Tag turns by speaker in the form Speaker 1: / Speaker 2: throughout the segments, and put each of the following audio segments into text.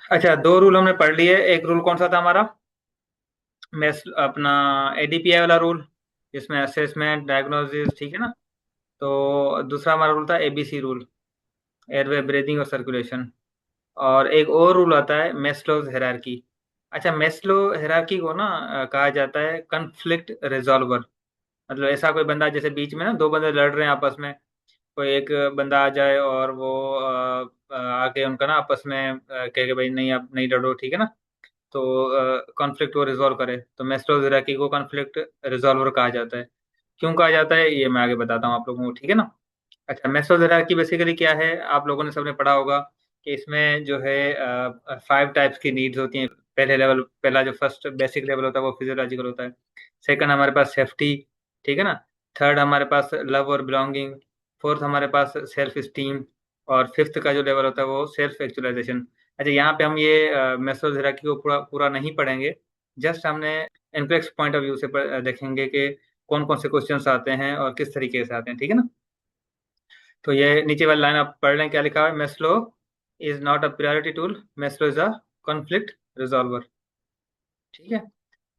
Speaker 1: अच्छा, दो रूल हमने पढ़ लिए। एक रूल कौन सा था हमारा? मेस अपना एडीपीआई वाला रूल, जिसमें असेसमेंट, डायग्नोसिस, ठीक है ना। तो दूसरा हमारा रूल था एबीसी रूल, एयरवे, ब्रीदिंग और सर्कुलेशन। और एक और रूल आता है मेस्लोज हायरार्की। अच्छा, मेस्लो हायरार्की को ना कहा जाता है कन्फ्लिक्ट रिजॉल्वर। मतलब ऐसा कोई बंदा, जैसे बीच में ना दो बंदे लड़ रहे हैं आपस में, कोई एक बंदा आ जाए और वो आके उनका ना आपस में कहे कि भाई नहीं, आप नहीं लड़ो, ठीक है ना। तो कॉन्फ्लिक्ट को रिजॉल्व करे, तो मेस्लो हायरार्की को कॉन्फ्लिक्ट रिजॉल्वर कहा जाता है। क्यों कहा जाता है ये मैं आगे बताता हूँ आप लोगों को, ठीक है ना। अच्छा, मेस्लो हायरार्की बेसिकली क्या है, आप लोगों ने सबने पढ़ा होगा कि इसमें जो है 5 टाइप्स की नीड्स होती हैं। पहले लेवल, पहला जो फर्स्ट बेसिक लेवल होता है वो फिजियोलॉजिकल होता है। सेकंड हमारे पास सेफ्टी, ठीक है ना। थर्ड हमारे पास लव और बिलोंगिंग। फोर्थ हमारे पास सेल्फ स्टीम। और फिफ्थ का जो लेवल होता है वो सेल्फ एक्चुअलाइजेशन। अच्छा, यहाँ पे हम ये मेस्लो हायरार्की को पूरा पूरा नहीं पढ़ेंगे। जस्ट हमने इनफ्लेक्स पॉइंट ऑफ व्यू से देखेंगे कि कौन कौन से क्वेश्चंस आते हैं और किस तरीके से आते हैं, ठीक है ना। तो ये नीचे वाली लाइन आप पढ़ लें, क्या लिखा है? Maslow is not a priority tool, Maslow is a conflict resolver, ठीक है।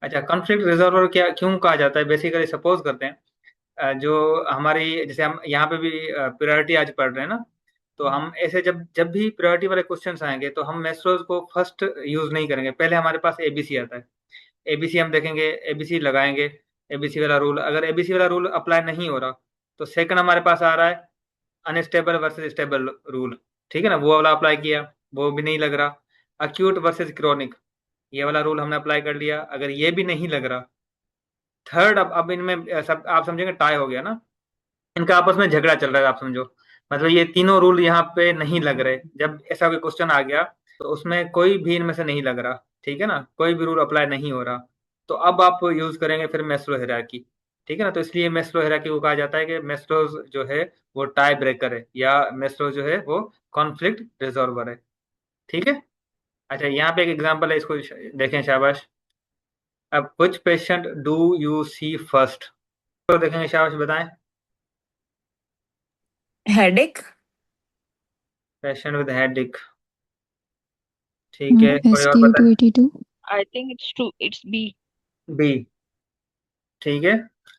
Speaker 1: अच्छा, कॉन्फ्लिक्ट रिजॉल्वर क्या क्यों कहा जाता है? बेसिकली सपोज करते हैं जो हमारी, जैसे हम यहाँ पे भी प्रायोरिटी आज पढ़ रहे हैं ना, तो हम ऐसे जब जब भी प्रायोरिटी वाले क्वेश्चंस आएंगे तो हम मेस्लोज को फर्स्ट यूज नहीं करेंगे। पहले हमारे पास एबीसी आता है, एबीसी हम देखेंगे, एबीसी लगाएंगे। एबीसी वाला रूल, अगर एबीसी वाला रूल अप्लाई नहीं हो रहा, तो सेकंड हमारे पास आ रहा है अनस्टेबल वर्सेस स्टेबल रूल, ठीक है ना। वो वाला अप्लाई किया, वो भी नहीं लग रहा। अक्यूट वर्सेस क्रोनिक, ये वाला रूल हमने अप्लाई कर लिया, अगर ये भी नहीं लग रहा। थर्ड, अब इनमें सब आप समझेंगे टाई हो गया ना, इनका आपस में झगड़ा चल रहा है, आप समझो। मतलब ये तीनों रूल यहाँ पे नहीं लग रहे। जब ऐसा कोई क्वेश्चन आ गया तो उसमें कोई भी इनमें से नहीं लग रहा, ठीक है ना, कोई भी रूल अप्लाई नहीं हो रहा। तो अब आप यूज करेंगे फिर मेस्लो हायरार्की, ठीक है ना। तो इसलिए मेस्लो हायरार्की को कहा जाता है कि मेस्लो जो है वो टाई ब्रेकर है, या मेस्लो जो है वो कॉन्फ्लिक्ट रिजॉल्वर है, ठीक है। अच्छा, यहाँ पे एक एग्जांपल है, इसको देखें, शाबाश। अब कुछ patient do you see first, तो देखेंगे, शाबाश बताएं।
Speaker 2: हेडेक।
Speaker 1: पेशेंट विद हेडेक, ठीक है, कोई और
Speaker 2: SK
Speaker 1: बताए?
Speaker 2: 282।
Speaker 3: I think it's true. It's B.
Speaker 1: B, ठीक है।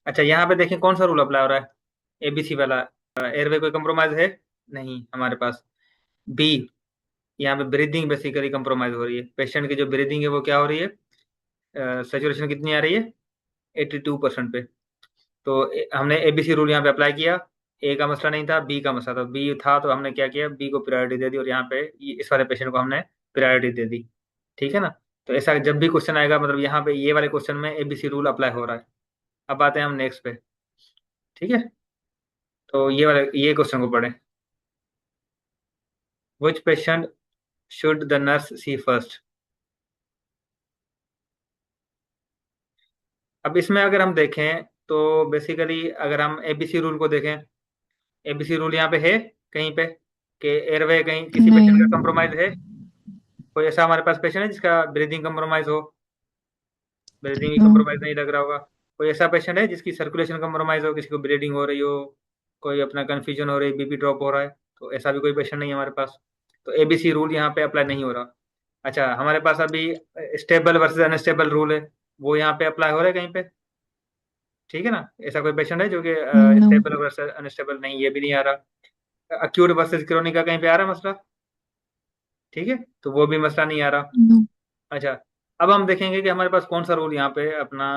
Speaker 1: अच्छा, यहाँ पे देखें कौन सा रूल अप्लाई हो रहा है, एबीसी वाला। एयरवे कोई कंप्रोमाइज है नहीं हमारे पास। बी, यहाँ पे ब्रीदिंग बेसिकली कंप्रोमाइज हो रही है। पेशेंट की जो ब्रीदिंग है वो क्या हो रही है, सेचुरेशन कितनी आ रही है, 82% पे। तो हमने एबीसी रूल यहाँ पे अप्लाई किया। ए का मसला नहीं था, बी का मसला था। बी था तो हमने क्या किया, बी को प्रायोरिटी दे दी, और यहाँ पे इस वाले पेशेंट को हमने प्रायोरिटी दे दी, ठीक है ना। तो ऐसा जब भी क्वेश्चन आएगा, मतलब यहाँ पे ये वाले क्वेश्चन में एबीसी रूल अप्लाई हो रहा है। अब आते हैं हम नेक्स्ट पे, ठीक है। तो ये क्वेश्चन को पढ़ें। Which patient should the nurse see first? अब इसमें अगर हम देखें तो बेसिकली अगर हम एबीसी रूल को देखें, एबीसी रूल यहाँ पे है कहीं पे कि एयरवे कहीं किसी पेशेंट का
Speaker 2: नहीं।
Speaker 1: कंप्रोमाइज है? कोई ऐसा हमारे पास पेशेंट है जिसका ब्रीदिंग कंप्रोमाइज हो? ब्रीदिंग भी
Speaker 2: नो।
Speaker 1: कंप्रोमाइज नहीं लग रहा होगा। कोई ऐसा पेशेंट है जिसकी सर्कुलेशन कंप्रोमाइज हो, किसी को ब्लीडिंग हो रही हो, कोई अपना कंफ्यूजन हो रही, बीपी ड्रॉप हो रहा है? तो ऐसा भी कोई पेशेंट नहीं है हमारे पास। तो एबीसी रूल यहाँ पे अप्लाई नहीं हो रहा। अच्छा, हमारे पास अभी स्टेबल वर्सेस अनस्टेबल रूल है, वो यहाँ पे अप्लाई हो रहा है कहीं पे, ठीक है ना। ऐसा कोई पेशेंट है जो कि
Speaker 2: नो।
Speaker 1: स्टेबल वर्सेस अनस्टेबल, नहीं, ये भी नहीं आ रहा। अक्यूट वर्सेस क्रोनिक का कहीं पे आ रहा है मसला, ठीक है, तो वो भी मसला नहीं आ रहा।
Speaker 2: नो।
Speaker 1: अच्छा, अब हम देखेंगे कि हमारे पास कौन सा रूल यहाँ पे अपना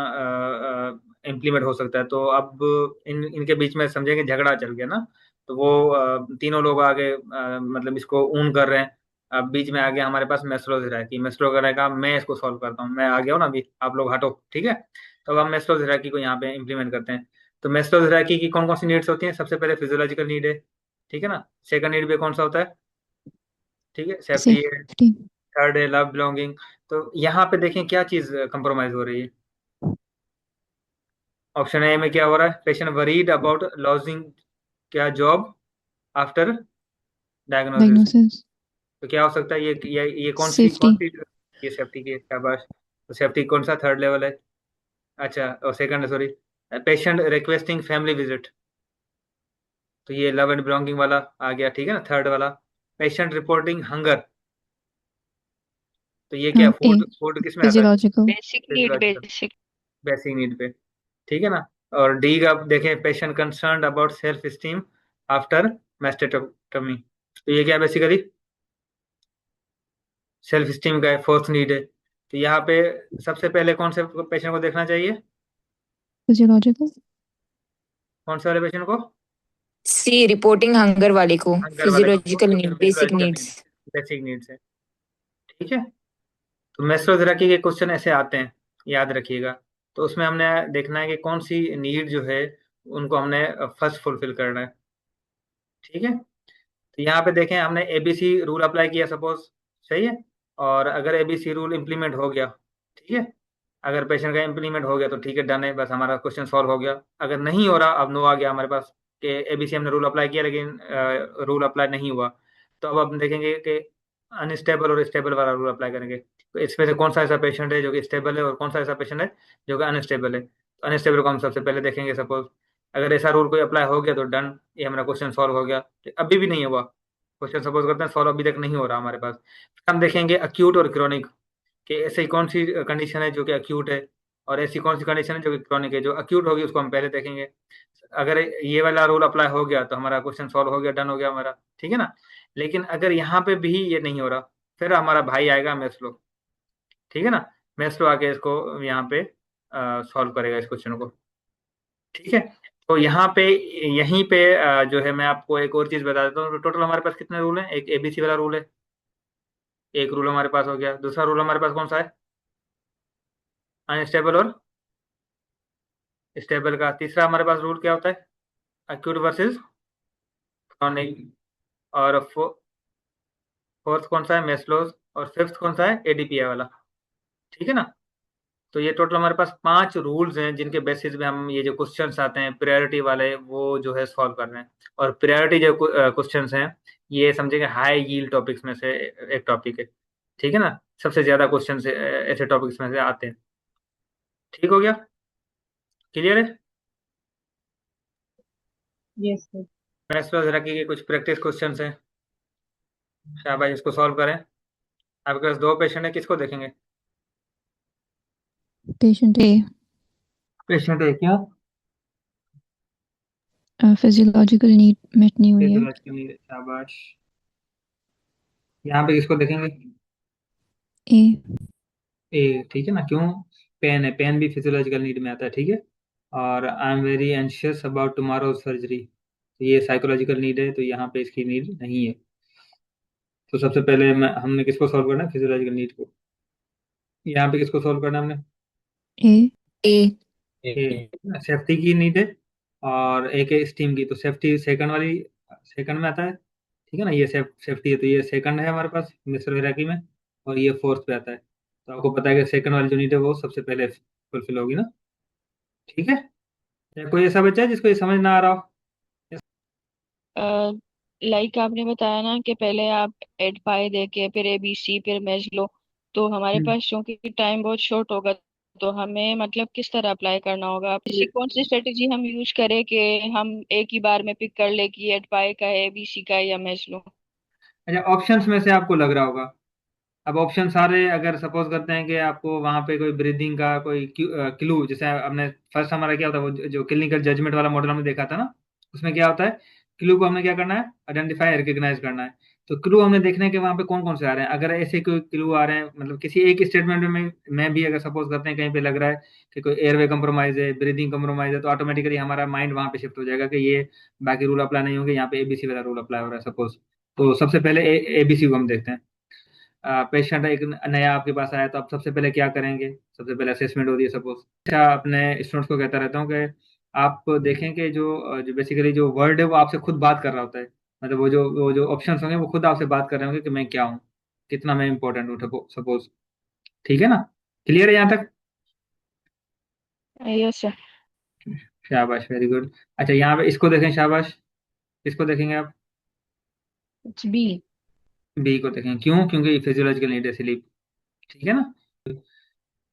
Speaker 1: इम्प्लीमेंट हो सकता है। तो अब इनके बीच में समझेंगे झगड़ा चल गया ना, तो वो तीनों लोग आगे मतलब इसको ऊन कर रहे हैं। अब बीच में आ गया हमारे पास मेस्लो हिराकी। मेस्लो का मैं इसको सॉल्व करता हूँ, मैं आ गया हूँ ना अभी, आप लोग हटो, ठीक है। तो अब हम मेस्लो हिराकी को यहाँ पे इम्प्लीमेंट करते हैं। तो मेस्लो हिराकी की कौन कौन सी नीड्स होती हैं? सबसे पहले फिजियोलॉजिकल नीड है, ठीक है ना। सेकंड नीड पे कौन सा होता है, ठीक है, सेफ्टी है।
Speaker 2: सेफ्टी।
Speaker 1: थर्ड है लव बिलोंगिंग। तो यहाँ पे देखें क्या चीज कंप्रोमाइज हो रही है। ऑप्शन ए में क्या हो रहा है, पेशेंट वरीड अबाउट लॉजिंग क्या जॉब आफ्टर डायग्नोसिस।
Speaker 2: डायग्नोसिस।
Speaker 1: तो क्या हो सकता है, ये कौन
Speaker 2: सेफ्टी।
Speaker 1: सी, ये सेफ्टी की है, शाबाश। तो सेफ्टी कौन सा थर्ड लेवल है? अच्छा, और second, sorry, patient requesting family visit, तो ये लव एंड बिलोंगिंग वाला आ गया, ठीक है ना, थर्ड वाला। पेशेंट रिपोर्टिंग हंगर, तो ये क्या,
Speaker 3: ए,
Speaker 1: फूड फूड किस में आता है?
Speaker 3: Physiological. Basic need,
Speaker 1: physiological,
Speaker 3: basic.
Speaker 1: Basic need पे। ठीक है ना। और डी का आप देखें, patient concern about self esteem after mastectomy. तो ये क्या बेसिकली सेल्फ स्टीम का फोर्थ नीड है। तो यहाँ पे सबसे पहले कौन से पेशेंट को देखना चाहिए?
Speaker 3: फिजियोलॉजिकल।
Speaker 1: कौन से वाले पेशेंट को?
Speaker 3: सी, रिपोर्टिंग हंगर वाले को।
Speaker 1: हंगर वाले को,
Speaker 3: physiological need, basic
Speaker 1: physiological need,
Speaker 3: needs.
Speaker 1: Basic needs है। ठीक है। तो मेस्लोथेरेपी के क्वेश्चन ऐसे आते हैं, याद रखिएगा। तो उसमें हमने देखना है कि कौन सी नीड जो है उनको हमने फर्स्ट फुलफिल करना है। ठीक है। तो यहाँ पे देखें, हमने एबीसी रूल अप्लाई किया सपोज, सही है। और अगर एबीसी रूल इम्प्लीमेंट हो गया, ठीक है, अगर पेशेंट का इम्प्लीमेंट हो गया तो ठीक है, डन है, बस हमारा क्वेश्चन सॉल्व हो गया। अगर नहीं हो रहा, अब नो आ गया हमारे पास कि एबीसी हमने रूल अप्लाई किया लेकिन रूल अप्लाई नहीं हुआ, तो अब हम देखेंगे कि अनस्टेबल और स्टेबल वाला रूल अप्लाई करेंगे। तो इसमें से कौन सा ऐसा पेशेंट है जो कि स्टेबल है और कौन सा ऐसा पेशेंट है जो कि अनस्टेबल है। तो अनस्टेबल को हम सबसे पहले देखेंगे सपोज। अगर ऐसा रूल कोई अप्लाई हो गया तो डन, ये हमारा क्वेश्चन सॉल्व हो गया। तो अभी भी नहीं हुआ क्वेश्चन, सपोज करते हैं सॉल्व अभी तक नहीं हो रहा हमारे पास, हम देखेंगे अक्यूट और क्रोनिक, कि ऐसी कौन सी कंडीशन है जो कि अक्यूट है और ऐसी कौन सी कंडीशन है जो कि क्रॉनिक है। जो अक्यूट होगी उसको हम पहले देखेंगे। अगर ये वाला रूल अप्लाई हो गया तो हमारा क्वेश्चन सॉल्व हो गया, डन हो गया हमारा, ठीक है ना। लेकिन अगर यहाँ पे भी ये नहीं हो रहा, फिर हमारा भाई आएगा मेस्लो, ठीक है ना। मेस्लो आके इसको यहाँ पे सॉल्व करेगा इस क्वेश्चन को। ठीक है। तो यहाँ पे, यहीं पे जो है मैं आपको एक और चीज बता देता हूँ। तो टोटल हमारे पास कितने रूल हैं? एक एबीसी वाला रूल है, एक रूल हमारे पास हो गया। दूसरा रूल हमारे पास कौन सा है? अनस्टेबल और स्टेबल का। तीसरा हमारे पास रूल क्या होता है? Acute versus chronic. और फोर्थ कौन सा है? मेस्लोज। और फिफ्थ कौन सा है? एडीपीआई वाला। ठीक है ना। तो ये टोटल हमारे पास 5 रूल्स हैं जिनके बेसिस पे हम ये जो क्वेश्चंस आते हैं प्रायोरिटी वाले वो जो है सॉल्व कर रहे हैं। और प्रायोरिटी जो क्वेश्चंस हैं, ये समझेंगे हाई यील्ड टॉपिक्स में से एक टॉपिक है। ठीक है ना। सबसे ज्यादा क्वेश्चन ऐसे टॉपिक्स में से आते हैं। ठीक हो गया? क्लियर है?
Speaker 3: Yes sir.
Speaker 1: मेस्लोज रखी के कुछ प्रैक्टिस क्वेश्चंस हैं, शाबाश, इसको सॉल्व करें। आपके पास 2 पेशेंट है, किसको देखेंगे?
Speaker 3: पेशेंट ए।
Speaker 1: पेशेंट है क्या?
Speaker 3: फिजियोलॉजिकल नीड मेट नहीं हुई है।
Speaker 1: शाबाश। यहाँ पे किसको देखेंगे?
Speaker 3: ए।
Speaker 1: ए, ठीक है ना। क्यों? पेन है, पेन भी फिजियोलॉजिकल नीड में आता है, ठीक है। और I am very anxious about tomorrow surgery, तो ये साइकोलॉजिकल नीड है, तो यहाँ पे इसकी नीड नहीं है। तो सबसे पहले हमने किसको सॉल्व करना है? फिजियोलॉजिकल नीड को। यहाँ पे किसको सॉल्व करना है हमने?
Speaker 3: ए। ए।
Speaker 1: ए, सेफ्टी की नीड है। और एक है स्टीम की, तो सेफ्टी सेकंड वाली, सेकंड में आता है, ठीक है ना। ये सेफ्टी है, तो ये सेकंड है हमारे पास मिस्र हिराकी में। और ये फोर्थ पे आता है। तो आपको पता है कि सेकंड वाली जो नीड है वो सबसे पहले फुलफिल होगी ना। ठीक है। या कोई ऐसा बच्चा है जिसको ये समझ ना आ रहा हो?
Speaker 3: लाइक आपने बताया ना कि पहले आप एड पाई दे के फिर एबीसी फिर मैच लो। तो हमारे
Speaker 1: हम्म।
Speaker 3: पास क्योंकि टाइम बहुत शॉर्ट होगा, तो हमें मतलब किस तरह अप्लाई करना होगा? ऐसी कौन सी स्ट्रेटेजी हम यूज करें कि हम एक ही बार में पिक कर ले कि एड पाई का है, एबीसी का है या मैच लो?
Speaker 1: अच्छा, ऑप्शंस में से आपको लग रहा होगा। अब ऑप्शन सारे, अगर सपोज करते हैं कि आपको वहां पे कोई ब्रीदिंग का कोई क्लू, जैसे हमने फर्स्ट हमारा क्या होता है, वो जो क्लिनिकल जजमेंट वाला मॉडल हमने देखा था ना, उसमें क्या होता है, क्लू को हमें क्या करना है? आइडेंटिफाई, रिकग्नाइज करना है। तो क्लू हमने देखने के वहां पे कौन कौन से आ रहे हैं। अगर ऐसे कोई क्लू आ रहे हैं, मतलब किसी एक स्टेटमेंट में भी अगर सपोज करते हैं कहीं पे लग रहा है कि कोई एयरवे कंप्रोमाइज है, ब्रीदिंग कंप्रोमाइज है, तो ऑटोमेटिकली हमारा माइंड वहां पे शिफ्ट हो जाएगा कि ये बाकी रूल अप्लाई नहीं होंगे, यहाँ पे एबीसी वाला रूल अप्लाई हो रहा है सपोज। तो सबसे पहले एबीसी को हम देखते हैं। पेशेंट एक नया आपके पास आया, तो आप सबसे पहले क्या करेंगे? सबसे पहले असेसमेंट होती है सपोज। अच्छा, अपने स्टूडेंट्स को कहता रहता हूँ कि आप देखें कि जो बेसिकली जो वर्ड है वो आपसे खुद बात कर रहा होता है। मतलब वो जो ऑप्शंस होंगे वो खुद आपसे बात कर रहे होंगे कि मैं क्या हूँ, कितना मैं इंपॉर्टेंट हूँ सपोज। ठीक है ना। क्लियर है यहाँ तक?
Speaker 3: Yes sir.
Speaker 1: शाबाश, वेरी गुड। अच्छा, यहाँ पे इसको देखें, शाबाश। इसको देखेंगे आप?
Speaker 3: It's B.
Speaker 1: बी को देखें, क्यों? क्योंकि फिजियोलॉजिकल नीड है, स्लीप। ठीक है ना।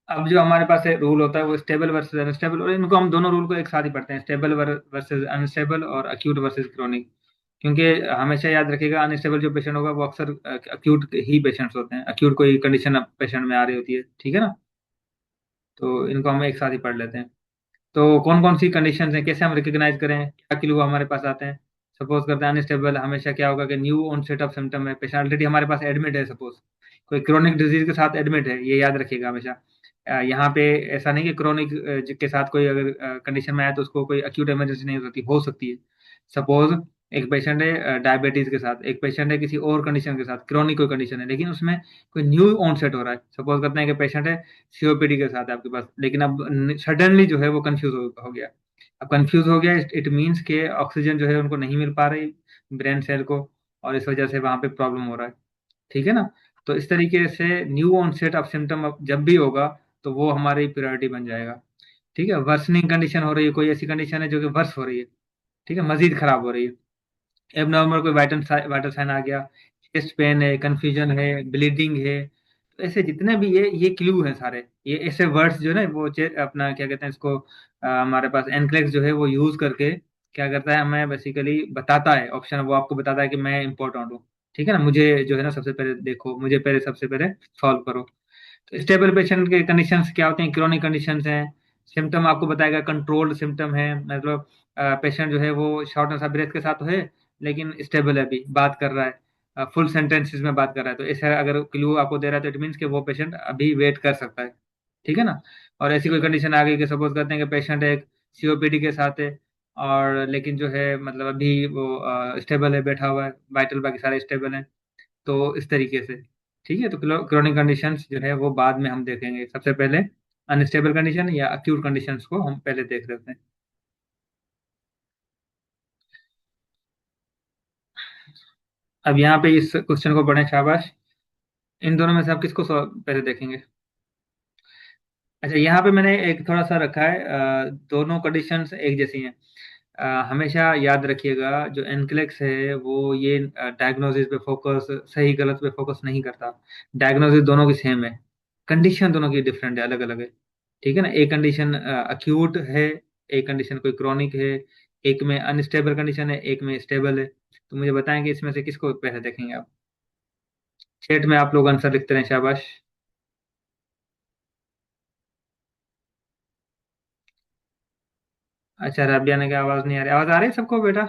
Speaker 1: अब जो हमारे पास रूल होता है वो स्टेबल वर्सेस अनस्टेबल, और इनको हम दोनों रूल को एक साथ ही पढ़ते हैं, स्टेबल वर्सेस अनस्टेबल और अक्यूट वर्सेस क्रोनिक। क्योंकि हमेशा याद रखिएगा अनस्टेबल जो पेशेंट होगा वो अक्सर अक्यूट ही पेशेंट्स होते हैं, अक्यूट कोई कंडीशन पेशेंट में आ रही होती है, ठीक है ना। तो इनको हम एक साथ ही पढ़ लेते हैं। तो कौन कौन सी कंडीशंस हैं, कैसे हम रिकॉग्नाइज करें, क्या क्लू हमारे पास आते हैं। सपोज करते हैं अनस्टेबल हमेशा क्या होगा कि न्यू ऑनसेट ऑफ सिम्टम है, पेशेंट ऑलरेडी हमारे पास एडमिट है, सपोज कोई क्रोनिक डिजीज के साथ एडमिट है, ये याद रखिएगा हमेशा। यहाँ पे ऐसा नहीं कि क्रोनिक के साथ कोई अगर कंडीशन में आया तो उसको कोई अक्यूट इमरजेंसी नहीं हो सकती है। सपोज एक पेशेंट है डायबिटीज के साथ, एक पेशेंट है किसी और कंडीशन के साथ, क्रोनिक कोई कंडीशन है, लेकिन उसमें कोई न्यू ऑनसेट हो रहा है। सपोज करते हैं कि पेशेंट है सीओपीडी के साथ है आपके पास, लेकिन अब सडनली जो है वो कंफ्यूज हो गया। अब कंफ्यूज हो गया, इट मीन्स के ऑक्सीजन जो है उनको नहीं मिल पा रही ब्रेन सेल को, और इस वजह से वहां पे प्रॉब्लम हो रहा है, ठीक है ना। तो इस तरीके से न्यू ऑनसेट ऑफ सिम्टम जब भी होगा तो वो हमारी प्रायोरिटी बन जाएगा। ठीक है, वर्सनिंग कंडीशन हो रही है, कोई ऐसी कंडीशन है जो कि वर्स हो रही है, ठीक है, मजीद खराब हो रही है, एबनॉर्मल कोई वाइटल साइन आ गया, चेस्ट पेन है, कंफ्यूजन है, ब्लीडिंग है, तो ऐसे जितने भी ये क्लू हैं सारे, ये ऐसे वर्ड्स जो है ना वो अपना क्या कहते हैं इसको, हमारे पास एनक्लेक्स जो है वो यूज करके क्या करता है, हमें बेसिकली बताता है ऑप्शन, वो आपको बताता है कि मैं इंपॉर्टेंट हूँ, ठीक है ना, मुझे जो है ना सबसे पहले देखो, मुझे पहले सबसे पहले सॉल्व करो। तो स्टेबल पेशेंट के कंडीशंस क्या होते हैं, क्रोनिक कंडीशंस हैं, सिम्टम आपको बताएगा कंट्रोल्ड सिम्टम है, मतलब पेशेंट जो है वो शॉर्टनेस ऑफ ब्रेथ के साथ तो है लेकिन स्टेबल है, अभी बात कर रहा है, फुल सेंटेंसेस में बात कर रहा है, तो ऐसा अगर क्लू आपको दे रहा है तो इट मीन्स कि वो पेशेंट अभी वेट कर सकता है, ठीक है ना। और ऐसी कोई कंडीशन आ गई कि सपोज करते हैं कि पेशेंट एक सीओपीडी के साथ है, और लेकिन जो है मतलब अभी वो स्टेबल है, बैठा हुआ है, वाइटल बाकी सारे स्टेबल हैं, तो इस तरीके से, ठीक है। तो क्रोनिक कंडीशंस जो है वो बाद में हम देखेंगे, सबसे पहले अनस्टेबल कंडीशन या अक्यूट कंडीशंस को हम पहले देख लेते हैं। अब यहाँ पे इस क्वेश्चन को पढ़ें, शाबाश। इन दोनों में से आप किसको पहले देखेंगे। अच्छा, यहाँ पे मैंने एक थोड़ा सा रखा है, दोनों कंडीशंस एक जैसी हैं। हमेशा याद रखिएगा जो एनक्लेक्स है वो ये डायग्नोसिस पे फोकस, सही गलत पे फोकस नहीं करता। डायग्नोसिस दोनों की सेम है, कंडीशन दोनों की डिफरेंट है, अलग अलग है, ठीक है ना। एक कंडीशन अक्यूट है, एक कंडीशन कोई क्रॉनिक है, एक में अनस्टेबल कंडीशन है, एक में स्टेबल है। तो मुझे बताएंगे इसमें से किसको पहले देखेंगे आप। चैट में आप लोग आंसर लिखते रहें, शाबाश। अच्छा, राबिया ने क्या आवाज नहीं आ रही, आवाज आ रही है सबको बेटा,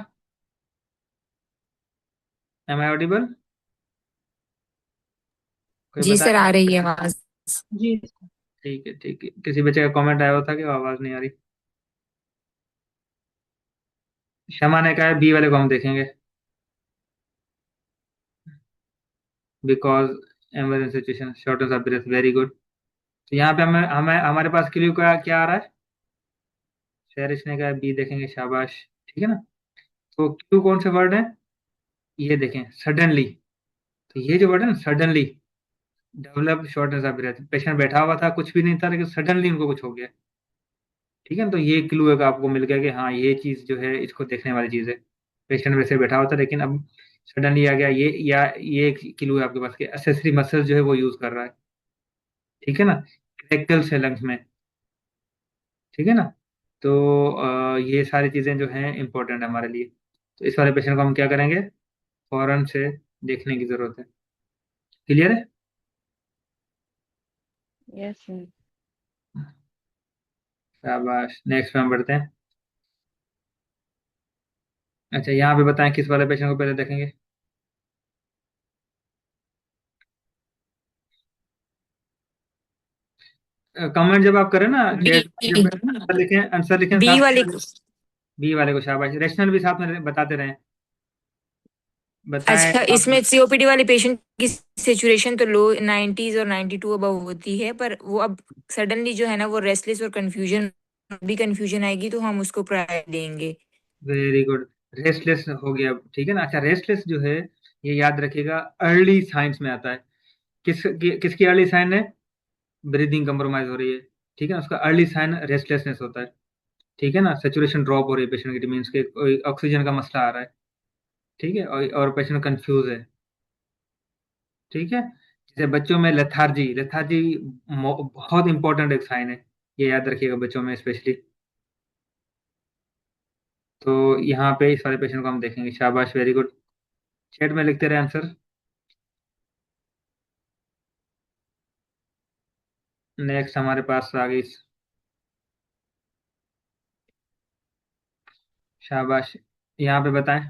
Speaker 1: एम आई ऑडिबल, कोई
Speaker 2: जी सर,
Speaker 1: बताए।
Speaker 2: आ रही है आवाज।
Speaker 3: जी।
Speaker 1: ठीक है ठीक है, किसी बच्चे का कमेंट आया हुआ था कि वो आवाज नहीं आ रही। शमा ने कहा है बी वाले को हम देखेंगे, because emergency situation shortness of breath, very good. तो यहाँ पे हमें हमें हमारे पास क्लियर का क्या आ रहा है, शेरिश ने कहा बी देखेंगे, शाबाश, ठीक है ना। तो क्यू कौन से वर्ड है, ये देखें, सडनली। तो ये जो वर्ड है ना suddenly, develop shortness of breath, patient बैठा हुआ था कुछ भी नहीं था लेकिन सडनली उनको कुछ हो गया, ठीक है ना। तो ये क्लू है, आपको मिल गया कि हाँ ये चीज जो है इसको देखने वाली चीज है। पेशेंट वैसे बैठा हुआ था लेकिन अब सडनली आ गया, ये या ये एक क्लू है आपके पास कि असेसरी मसल जो है वो यूज कर रहा है, ठीक है ना, क्रैकल से लंग्स में, ठीक है ना। तो ये सारी चीजें जो हैं इंपॉर्टेंट है हमारे लिए। तो इस वाले पेशेंट को हम क्या करेंगे, फौरन से देखने की जरूरत है, क्लियर है।
Speaker 3: Yes sir.
Speaker 1: शाबाश, नेक्स्ट में हम बढ़ते हैं। अच्छा, यहाँ पे बताएं किस वाले पेशेंट को पहले देखेंगे। कमेंट जब आप करें ना
Speaker 2: बी।
Speaker 1: चैट में, जब आंसर लिखें
Speaker 2: बी
Speaker 1: साथ,
Speaker 2: वाले।
Speaker 1: बी वाले को शाबाश, रेशनल भी साथ में बताते रहें, बताएं
Speaker 2: अच्छा,
Speaker 1: आप।
Speaker 2: इसमें सीओपीडी वाले पेशेंट की सेचुरेशन तो लो 90s और 92 अबव होती है, पर वो अब सडनली जो है ना वो रेस्टलेस और कंफ्यूजन, भी कंफ्यूजन आएगी तो हम उसको प्रायोरिटी देंगे।
Speaker 1: वेरी गुड, रेस्टलेस हो गया, ठीक है ना। अच्छा, रेस्टलेस जो है ये याद रखिएगा अर्ली साइंस में आता है। किसकी अर्ली साइन है, ब्रीदिंग कंप्रोमाइज हो रही है, ठीक है ना, उसका अर्ली साइन रेस्टलेसनेस होता है, ठीक है ना। सेचुरेशन ड्रॉप हो रही है पेशेंट की, मीन्स के कोई ऑक्सीजन का मसला आ रहा है, ठीक है, और पेशेंट कंफ्यूज है, ठीक है। जैसे बच्चों में लेथार्जी, लेथार्जी बहुत इंपॉर्टेंट एक साइन है, ये याद रखिएगा बच्चों में स्पेशली। तो यहाँ पे इस वाले पेशेंट को हम देखेंगे। शाबाश, वेरी गुड। चैट में लिखते रहे आंसर। नेक्स्ट हमारे पास आ गई। शाबाश, यहाँ पे बताएं।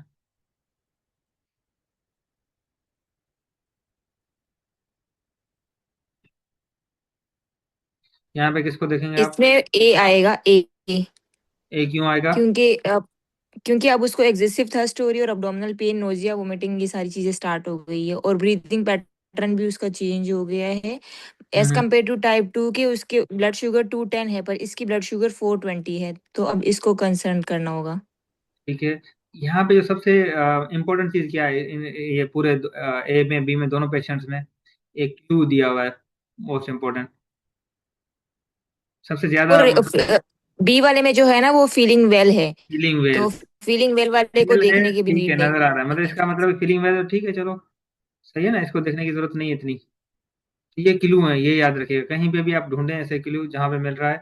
Speaker 1: यहाँ पे किसको देखेंगे आप?
Speaker 2: इसमें ए आएगा, ए।
Speaker 1: ए क्यों आएगा?
Speaker 2: क्योंकि क्योंकि अब उसको एग्जेसिव थर्स्ट हो रही है और अब्डोमिनल पेन, नोजिया, वोमिटिंग, ये सारी चीजें स्टार्ट हो गई है, और ब्रीदिंग पैटर्न भी उसका चेंज हो गया है as
Speaker 1: hmm,
Speaker 2: compare to type 2 के। उसके ब्लड शुगर 210 है पर इसकी ब्लड शुगर 420 है, तो अब इसको कंसर्न करना होगा।
Speaker 1: ठीक है। यहाँ पे जो सबसे इम्पोर्टेंट चीज क्या है ये पूरे ए में बी में दोनों पेशेंट्स में? एक क्यू दिया हुआ है, मोस्ट इम्पोर्टेंट, सबसे ज्यादा
Speaker 2: और
Speaker 1: मतलब।
Speaker 2: बी वाले में जो है ना वो फीलिंग वेल है,
Speaker 1: फीलिंग वेल।
Speaker 2: तो फीलिंग वेल वाले को
Speaker 1: वेल है,
Speaker 2: देखने की भी
Speaker 1: ठीक है,
Speaker 2: नीड नहीं
Speaker 1: नजर आ रहा है, मतलब
Speaker 2: है।
Speaker 1: इसका मतलब फीलिंग वेल, ठीक है, चलो सही है ना, इसको देखने की जरूरत नहीं है इतनी। ये क्लू है, ये याद रखिएगा, कहीं पे भी आप ढूंढें ऐसे क्लू जहाँ पे मिल रहा है,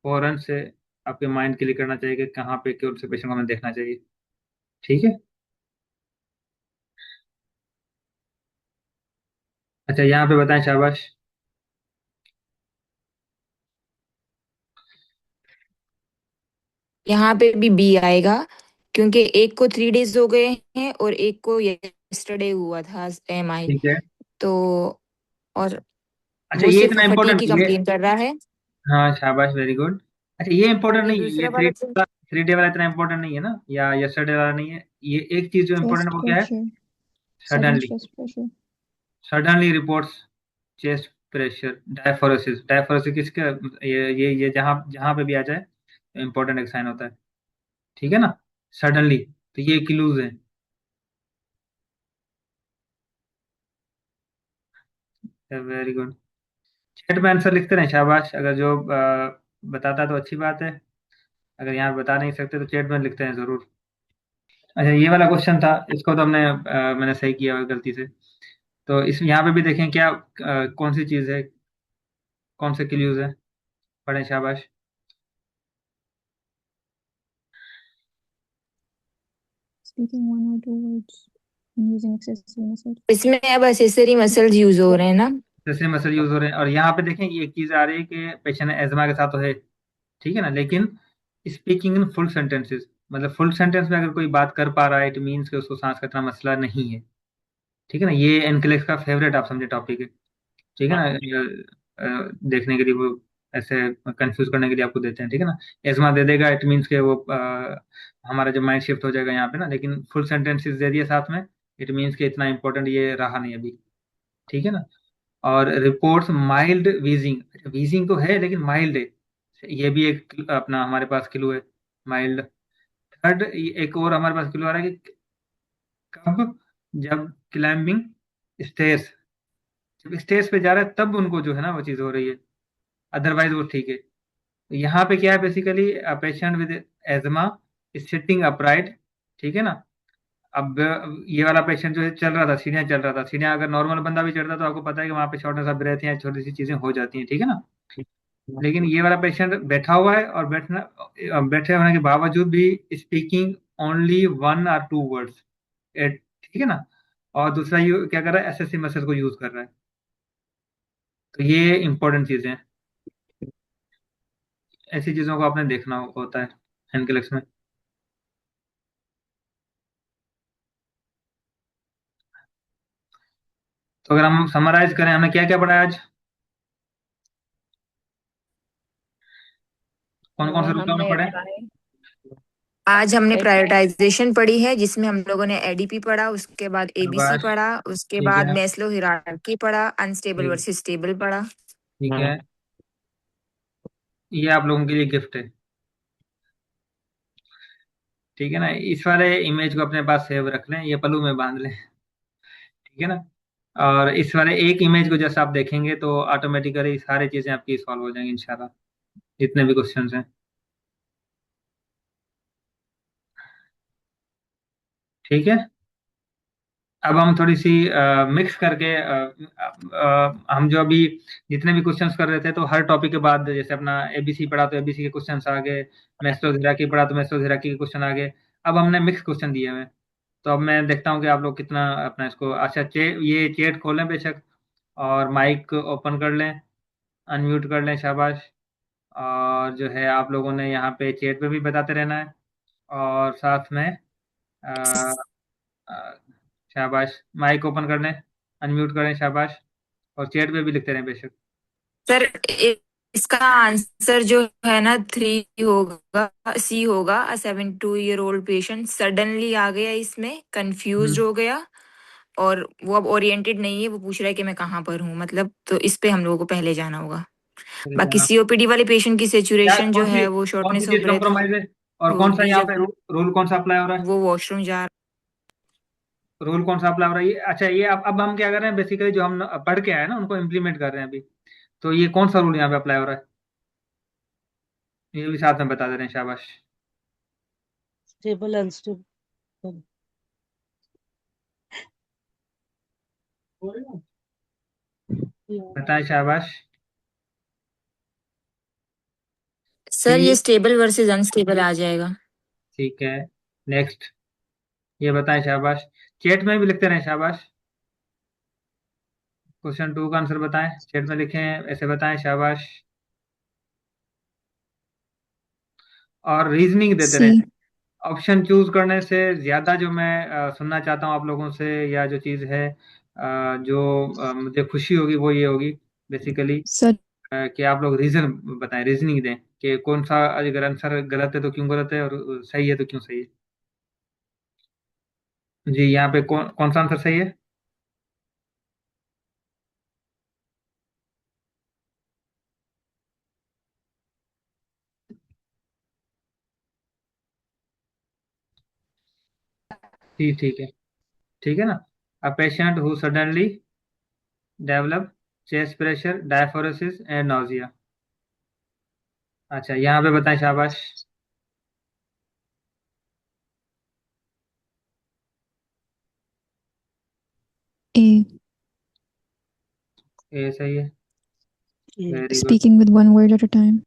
Speaker 1: फौरन से आपके माइंड क्लिक करना चाहिए कि कहाँ पे कौन से पेशेंट को हमें देखना चाहिए। ठीक है। अच्छा, यहाँ पे बताएं। शाबाश।
Speaker 2: यहाँ पे भी बी आएगा, क्योंकि एक को 3 डेज हो गए हैं और एक को यस्टरडे हुआ था एम आई।
Speaker 1: ठीक है।
Speaker 2: तो और
Speaker 1: अच्छा,
Speaker 2: वो
Speaker 1: ये
Speaker 2: सिर्फ
Speaker 1: इतना
Speaker 2: फटीग
Speaker 1: इम्पोर्टेंट
Speaker 2: की
Speaker 1: ये।
Speaker 2: कंप्लेन कर रहा है।
Speaker 1: हाँ, शाबाश, वेरी गुड। अच्छा, ये
Speaker 2: और
Speaker 1: इम्पोर्टेंट
Speaker 2: जो
Speaker 1: नहीं है, ये
Speaker 2: दूसरा
Speaker 1: थ्री
Speaker 2: वाला जो
Speaker 1: थ्री डे वाला इतना इम्पोर्टेंट नहीं है ना, या यस्टरडे वाला नहीं है। ये एक चीज जो इम्पोर्टेंट
Speaker 3: चेस्ट
Speaker 1: है वो क्या है?
Speaker 3: Pressure, sudden
Speaker 1: suddenly.
Speaker 3: Chest pressure.
Speaker 1: Suddenly reports chest pressure, diaphoresis. Diaphoresis किसके? ये जहाँ जहाँ पे भी आ जाए इम्पोर्टेंट एक साइन होता है। ठीक है ना? सडनली। तो ये क्लूज है। Very good. चैट में आंसर लिखते रहें। शाबाश, अगर जो बताता है तो अच्छी बात है, अगर यहाँ बता नहीं सकते तो चैट में लिखते हैं जरूर। अच्छा, ये वाला क्वेश्चन था, इसको तो मैंने सही किया हुआ गलती से। तो इस यहाँ पे भी देखें क्या, कौन सी चीज़ है, कौन से क्लूज है? पढ़ें। शाबाश।
Speaker 3: Speaking one or two words and using excessive muscle.
Speaker 2: इसमें अब एसेसरी मसल्स यूज हो रहे हैं ना।
Speaker 1: जैसे मसल यूज हो रहे हैं, और यहाँ पे देखें ये एक चीज़ आ रही है कि पेशेंट एजमा के साथ तो है, ठीक है ना, लेकिन स्पीकिंग इन फुल सेंटेंसेस, मतलब फुल सेंटेंस में अगर कोई बात कर पा रहा है, इट मीन्स कि उसको सांस का इतना मसला नहीं है। ठीक है ना, ये एनक्लेक्स का फेवरेट आप समझे टॉपिक है। ठीक है ना, देखने के लिए वो ऐसे कंफ्यूज करने के लिए आपको देते हैं। ठीक है ना, एजमा दे देगा, इट मीन्स के वो हमारा जो माइंड शिफ्ट हो जाएगा यहाँ पे ना, लेकिन फुल सेंटेंसेस दे दिए साथ में, इट मीन्स कि इतना इंपॉर्टेंट ये रहा नहीं अभी। ठीक है ना। और रिपोर्ट्स माइल्ड वीजिंग, वीजिंग तो है लेकिन माइल्ड है, ये भी एक अपना हमारे पास क्लू है, माइल्ड। थर्ड, एक और हमारे पास क्लू आ रहा है कि कब, जब क्लाइंबिंग स्टेयर्स, जब स्टेज पे जा रहा है तब उनको जो है ना वो चीज हो रही है, अदरवाइज वो ठीक है। तो यहाँ पे क्या है, basically patient with asthma sitting upright. ठीक है ना। अब ये वाला पेशेंट जो है चल रहा था, सीढ़ियाँ चल रहा था, सीढ़ियाँ अगर नॉर्मल बंदा भी चढ़ता तो आपको पता है कि वहाँ पे शॉर्टनेस ऑफ ब्रेथ या छोटी सी चीजें हो जाती हैं। ठीक है ना। लेकिन ये वाला पेशेंट बैठा हुआ है, और बैठे होने के बावजूद भी स्पीकिंग ओनली 1 or 2 वर्ड्स। ठीक है ना। और दूसरा क्या कर रहा है, एसएससी मसल को यूज कर रहा है। तो ये इंपॉर्टेंट चीजें हैं, ऐसी चीजों को आपने देखना होता है एनकेलेक्स में। तो अगर हम समराइज करें, हमने क्या क्या पढ़ा है आज? कौन कौन से रूल हमने
Speaker 3: हमने
Speaker 1: पढ़े?
Speaker 2: आज हमने
Speaker 3: एक
Speaker 2: प्रायोरिटाइजेशन पढ़ी है, जिसमें हम लोगों ने एडीपी पढ़ा, उसके बाद एबीसी
Speaker 1: शाबाश।
Speaker 2: पढ़ा, उसके
Speaker 1: ठीक
Speaker 2: बाद
Speaker 1: है।
Speaker 2: मैस्लो हिरार्की पढ़ा, अनस्टेबल
Speaker 1: ठीक।
Speaker 2: वर्सेस स्टेबल पढ़ा।
Speaker 1: ठीक है। ये आप लोगों के लिए गिफ्ट है। ठीक है ना, इस वाले इमेज को अपने पास सेव रख लें, ये पल्लू में बांध लें। ठीक है ना। और इस वाले एक इमेज को जैसे आप देखेंगे तो ऑटोमेटिकली सारी चीजें आपकी सॉल्व हो जाएंगी इंशाल्लाह, जितने भी क्वेश्चंस हैं। ठीक है। अब हम थोड़ी सी मिक्स करके हम जो अभी जितने भी क्वेश्चंस कर रहे थे, तो हर टॉपिक के बाद जैसे अपना एबीसी पढ़ा तो एबीसी के क्वेश्चंस आ गए, मेस्टोथेरेपी पढ़ा तो मेस्टोथेरेपी के क्वेश्चन आ गए। अब हमने मिक्स क्वेश्चन दिए हुए हैं, तो अब मैं देखता हूँ कि आप लोग कितना अपना इसको, अच्छा ये चैट खोलें बेशक, और माइक ओपन कर लें, अनम्यूट कर लें, शाबाश। और जो है आप लोगों ने यहाँ पे चैट पे भी बताते रहना है, और साथ में अ, अ, शाबाश, माइक ओपन कर लें, अनम्यूट करें, शाबाश, और चैट पे भी लिखते रहें बेशक।
Speaker 2: सर इसका आंसर जो है ना 3 होगा, सी होगा। 72 ईयर ओल्ड पेशेंट सडनली आ गया, इसमें कंफ्यूज
Speaker 1: हम्म,
Speaker 2: हो गया, और वो अब ओरिएंटेड नहीं है, वो पूछ रहा है कि मैं कहाँ पर हूँ, मतलब तो इस पे हम लोगों को पहले जाना होगा।
Speaker 1: चलिए
Speaker 2: बाकी
Speaker 1: जाना।
Speaker 2: सीओपीडी वाले पेशेंट की
Speaker 1: क्या
Speaker 2: सिचुएशन जो है वो
Speaker 1: कौन सी
Speaker 2: शॉर्टनेस ऑफ
Speaker 1: चीज
Speaker 2: ब्रेथ
Speaker 1: कॉम्प्रोमाइज है, और कौन सा
Speaker 2: होगी
Speaker 1: यहाँ
Speaker 2: जब
Speaker 1: पे रूल कौन सा अप्लाई हो रहा है?
Speaker 2: वो वॉशरूम जा
Speaker 1: रूल कौन सा अप्लाई हो रहा है ये? अच्छा, ये अब हम क्या कर रहे हैं, बेसिकली जो हम पढ़ के आए ना उनको इम्प्लीमेंट कर रहे हैं अभी। तो ये कौन सा रूल यहाँ पे अप्लाई हो रहा है, ये भी साथ में बता दे रहे हैं, शाबाश।
Speaker 4: Stable unstable.
Speaker 1: बताएं, शाबाश।
Speaker 2: सर, ये
Speaker 1: सी,
Speaker 2: स्टेबल वर्सेस अनस्टेबल आ जाएगा।
Speaker 1: ठीक है, नेक्स्ट। ये बताएं, शाबाश। चैट में भी लिखते रहें, शाबाश। क्वेश्चन 2 का आंसर बताएं, चैट में लिखें, ऐसे बताएं, शाबाश। और रीजनिंग देते
Speaker 5: सी।
Speaker 1: रहें। ऑप्शन चूज करने से ज्यादा जो मैं सुनना चाहता हूँ आप लोगों से, या जो चीज है जो मुझे खुशी होगी, वो ये होगी बेसिकली,
Speaker 5: सर
Speaker 1: कि आप लोग रीजन बताएं, रीजनिंग दें कि कौन सा, अगर आंसर गलत है तो क्यों गलत है, और सही है तो क्यों सही है। जी, यहाँ पे कौन कौन सा आंसर सही है? जी, ठीक है ना। A patient who suddenly develop chest pressure, diaphoresis and nausea. अच्छा, यहाँ पे बताएं, शाबाश।
Speaker 5: ए।
Speaker 1: ये सही है, very good,
Speaker 5: speaking with one word at a time.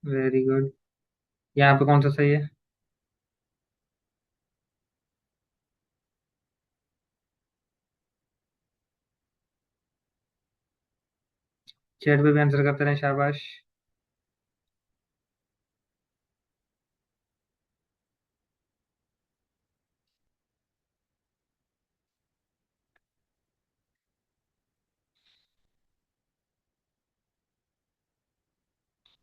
Speaker 1: Very good. यहाँ पे कौन सा सही है? चैट पे भी आंसर करते रहे, शाबाश।